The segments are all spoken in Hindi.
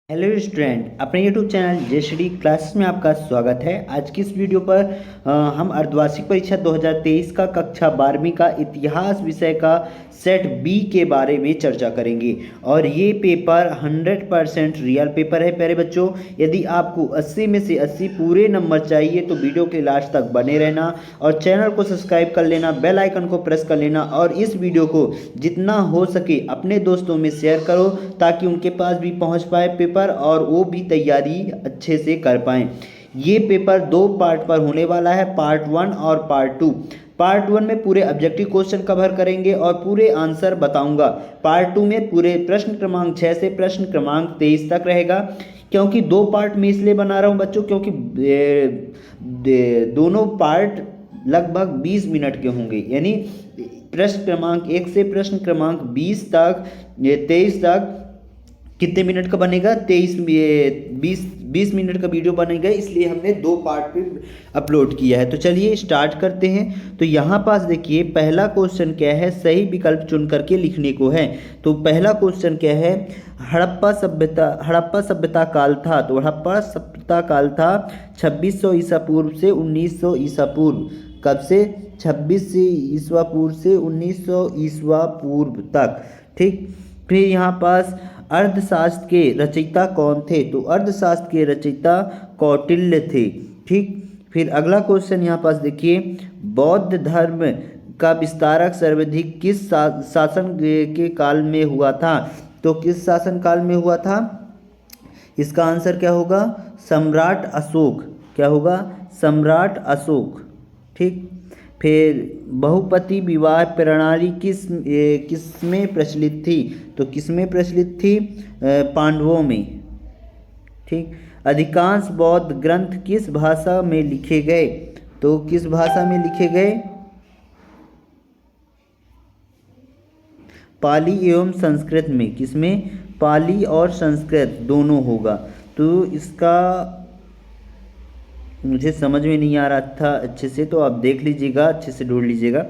हेलो स्टूडेंट, अपने यूट्यूब चैनल जयश्री क्लासेस में आपका स्वागत है। आज की इस वीडियो पर हम अर्धवार्षिक परीक्षा 2023 का कक्षा 12वीं का इतिहास विषय का सेट बी के बारे में चर्चा करेंगे। और ये पेपर 100% रियल पेपर है। प्यारे बच्चों, यदि आपको 80 में से 80 पूरे नंबर चाहिए तो वीडियो के लास्ट तक बने रहना और चैनल को सब्सक्राइब कर लेना, बेल आइकन को प्रेस कर लेना और इस वीडियो को जितना हो सके अपने दोस्तों में शेयर करो ताकि उनके पास भी पहुंच पाए पेपर और वो भी तैयारी अच्छे से कर पाएं। ये पेपर दो पार्ट पर होने वाला है, पार्ट 1 और पार्ट 2। पार्ट 1 में पूरे ऑब्जेक्टिव क्वेश्चन कवर करेंगे और पूरे आंसर बताऊंगा। पार्ट 2 में पूरे प्रश्न क्रमांक 6 से प्रश्न क्रमांक 23 तक रहेगा। क्योंकि दो पार्ट में इसलिए बना रहा हूं बच्चों, क्योंकि दोनों पार्ट लगभग 20 मिनट के होंगे। यानी प्रश्न क्रमांक 1 से प्रश्न क्रमांक 23 तक कितने मिनट का बनेगा? 20 मिनट का वीडियो बनेगा, इसलिए हमने दो पार्ट में अपलोड किया है। तो चलिए स्टार्ट करते हैं। तो यहाँ पास देखिए, पहला क्वेश्चन क्या है, सही विकल्प चुन करके लिखने को है। तो पहला क्वेश्चन क्या है, हड़प्पा सभ्यता काल था। तो हड़प्पा सभ्यता काल था 2600 ईसा पूर्व से 1900 ईसा पूर्व। कब से? 26 ईसा पूर्व से 1900 ईसा पूर्व तक। ठीक। फिर यहाँ पास अर्थशास्त्र के रचयिता कौन थे? तो अर्थशास्त्र के रचयिता कौटिल्य थे। ठीक। फिर अगला क्वेश्चन यहाँ पास देखिए, बौद्ध धर्म का विस्तारक सर्वाधिक किस शासन के काल में हुआ था? तो किस शासन काल में हुआ था? इसका आंसर क्या होगा? सम्राट अशोक। क्या होगा? सम्राट अशोक। ठीक। फिर बहुपति विवाह प्रणाली किसमें प्रचलित थी? तो किसमें प्रचलित थी? पांडवों में। ठीक। अधिकांश बौद्ध ग्रंथ किस भाषा में लिखे गए? तो किस भाषा में लिखे गए? पाली एवं संस्कृत में। किसमें? पाली और संस्कृत दोनों होगा। तो इसका मुझे समझ में नहीं आ रहा था अच्छे से, तो आप देख लीजिएगा, अच्छे से ढूंढ लीजिएगा।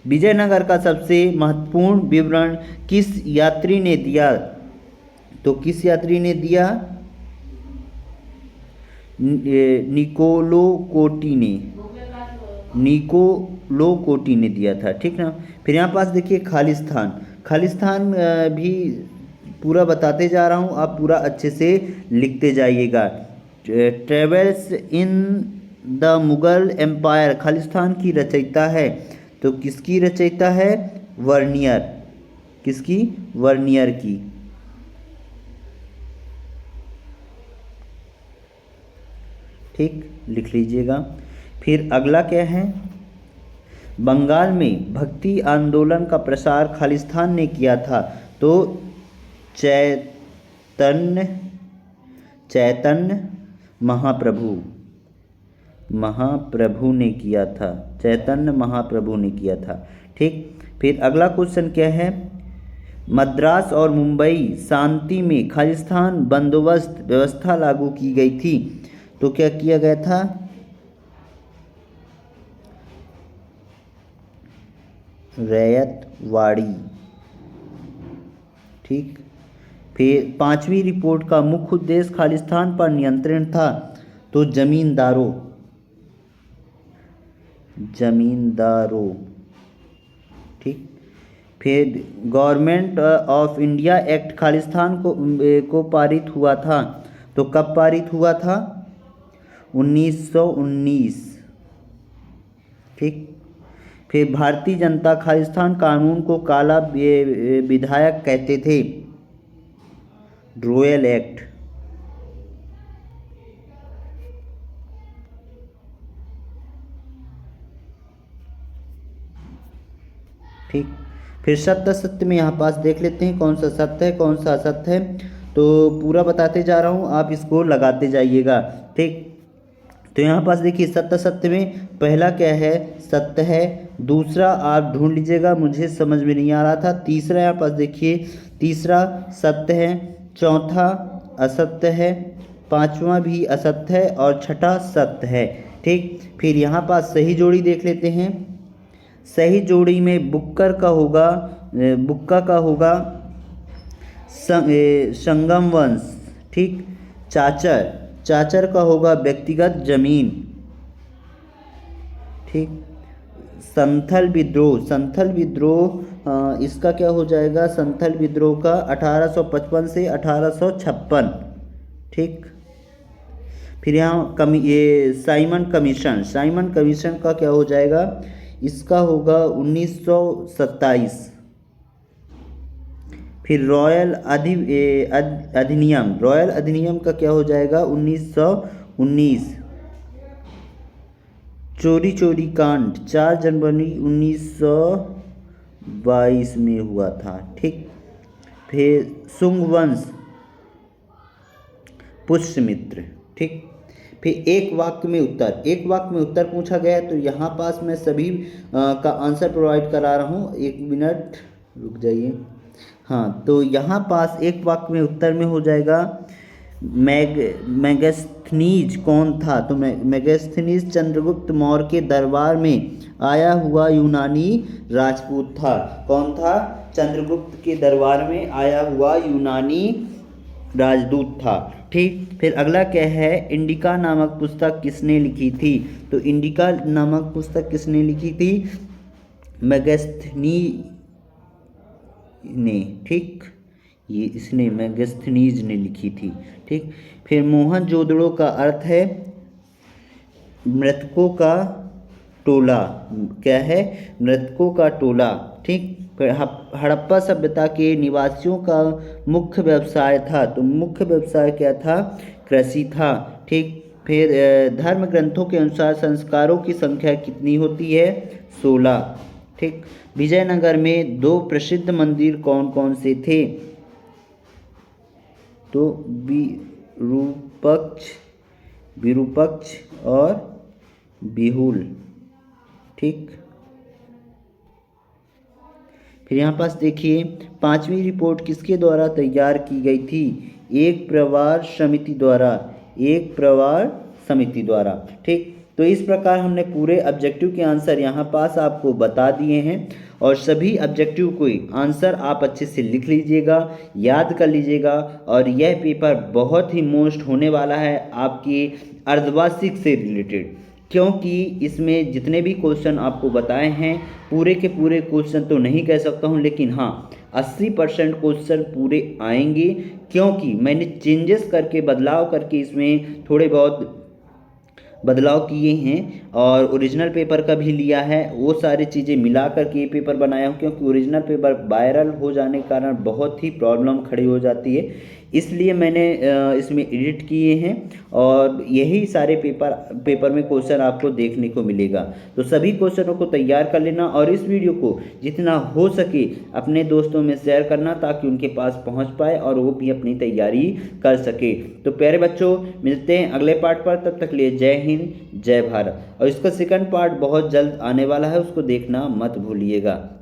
विजयनगर का सबसे महत्वपूर्ण विवरण किस यात्री ने दिया? तो किस यात्री ने दिया? निकोलो कोटी ने दिया था। ठीक ना। फिर यहाँ पास देखिए, खालिस्तान भी पूरा बताते जा रहा हूँ, आप पूरा अच्छे से लिखते जाइएगा। Travels in the Mughal Empire Khalistan की रचयिता है। तो किसकी रचयिता है? वर्नियर। किसकी? वर्नियर की। ठीक, लिख लीजिएगा। फिर अगला क्या है, बंगाल में भक्ति आंदोलन का प्रसार खालिस्तान ने किया था। तो चैतन्य महाप्रभु ने किया था। चैतन्य महाप्रभु ने किया था। ठीक। फिर अगला क्वेश्चन क्या है, मद्रास और मुंबई शांति में खालिस्तान बंदोबस्त व्यवस्था लागू की गई थी। तो क्या किया गया था? रैयतवाड़ी। ठीक। फिर पांचवी रिपोर्ट का मुख्य उद्देश्य खालिस्तान पर नियंत्रण था। तो जमींदारों। ठीक। फिर government of India act Khalistan को पारित हुआ था। तो कब पारित हुआ था? 1919। ठीक। फिर भारतीय जनता खालिस्तान कानून को काला विधायक कहते थे। Royal act. ठीक। फिर सत्य असत्य में यहाँ पास देख लेते हैं कौन सा सत्य है कौन सा असत्य है। तो पूरा बताते जा रहा हूँ, आप इसको लगाते जाइएगा। ठीक। तो यहाँ पास देखिए, सत्य सत्य में पहला क्या है? सत्य है। दूसरा आप ढूंढ लीजिएगा, मुझे समझ में नहीं आ रहा था। तीसरा यहाँ पास देखिए, तीसरा सत्य है। चौथा असत्य है। पांचवा भी असत्य है और छठा सत्य है। ठीक। फिर यहाँ पास सही जोड़ी देख लेते हैं। सही जोड़ी में बुक्का का होगा संगम वंश। ठीक। चाचर, चाचर का होगा व्यक्तिगत जमीन। ठीक। संथल विद्रोह, संथल विद्रोह इसका क्या हो जाएगा, संथल विद्रोह का 1855 से 1856। ठीक। फिर यहाँ ये साइमन कमीशन, साइमन कमीशन का क्या हो जाएगा, इसका होगा 1927। फिर अधिनियम, रॉयल अधिनियम का क्या हो जाएगा 1919। चोरी चोरी कांड 4 जनवरी 1922 में हुआ था। ठीक। फिर सुंग वंश, पुष्यमित्र। ठीक। फिर एक वाक्य में उत्तर, एक वाक्य में उत्तर पूछा गया है तो यहाँ पास मैं सभी का आंसर प्रोवाइड करा रहा हूँ। 1 मिनट रुक जाइए। हाँ, तो यहाँ पास एक वाक्य में उत्तर में हो जाएगा मेगास्थनीज कौन था, तो मेगास्थनीज चंद्रगुप्त मौर्य के दरबार में आया हुआ यूनानी राजपूत था। कौन था, चंद्रगुप्त के दरबार में आया हुआ यूनानी राजदूत था। ठीक। फिर अगला क्या है, इंडिका नामक पुस्तक किसने लिखी थी, तो इंडिका नामक पुस्तक किसने लिखी थी, मेगास्थनी ने। ठीक, ये इसने मेगास्थनीज ने लिखी थी। ठीक। फिर मोहनजोदड़ो का अर्थ है मृतकों का टोला, क्या है, मृतकों का टोला। ठीक। फिर हड़प्पा सभ्यता के निवासियों का मुख्य व्यवसाय था, तो मुख्य व्यवसाय क्या था, कृषि था। ठीक। फिर धर्म ग्रंथों के अनुसार संस्कारों की संख्या कितनी होती है, 16। ठीक। विजयनगर में 2 प्रसिद्ध मंदिर कौन कौन से थे, तो विरूपक्ष और बिहुल। ठीक। फिर यहाँ पास देखिए 5वीं रिपोर्ट किसके द्वारा तैयार की गई थी, एक प्रवार समिति द्वारा, एक प्रवार समिति द्वारा। ठीक। तो इस प्रकार हमने पूरे ऑब्जेक्टिव के आंसर यहाँ पास आपको बता दिए हैं और सभी ऑब्जेक्टिव को आंसर आप अच्छे से लिख लीजिएगा, याद कर लीजिएगा। और यह पेपर बहुत ही मोस्ट होने वाला है आपकी अर्धवार्षिक से रिलेटेड, क्योंकि इसमें जितने भी क्वेश्चन आपको बताए हैं पूरे के पूरे क्वेश्चन तो नहीं कह सकता हूं, लेकिन हाँ 80% क्वेश्चन पूरे आएंगे, क्योंकि मैंने चेंजेस करके बदलाव करके इसमें थोड़े बहुत बदलाव किए हैं और ओरिजिनल पेपर का भी लिया है, वो सारी चीज़ें मिला करके ये पेपर बनाया हूँ। क्योंकि ओरिजिनल पेपर वायरल हो जाने के कारण बहुत ही प्रॉब्लम खड़ी हो जाती है, इसलिए मैंने इसमें एडिट किए हैं और यही सारे पेपर में क्वेश्चन आपको देखने को मिलेगा। तो सभी क्वेश्चनों को तैयार कर लेना और इस वीडियो को जितना हो सके अपने दोस्तों में शेयर करना, ताकि उनके पास पहुंच पाए और वो भी अपनी तैयारी कर सके। तो प्यारे बच्चों, मिलते हैं अगले पार्ट पर, तब तक लिए जय हिंद जय भारत। और इसका सेकंड पार्ट बहुत जल्द आने वाला है, उसको देखना मत भूलिएगा।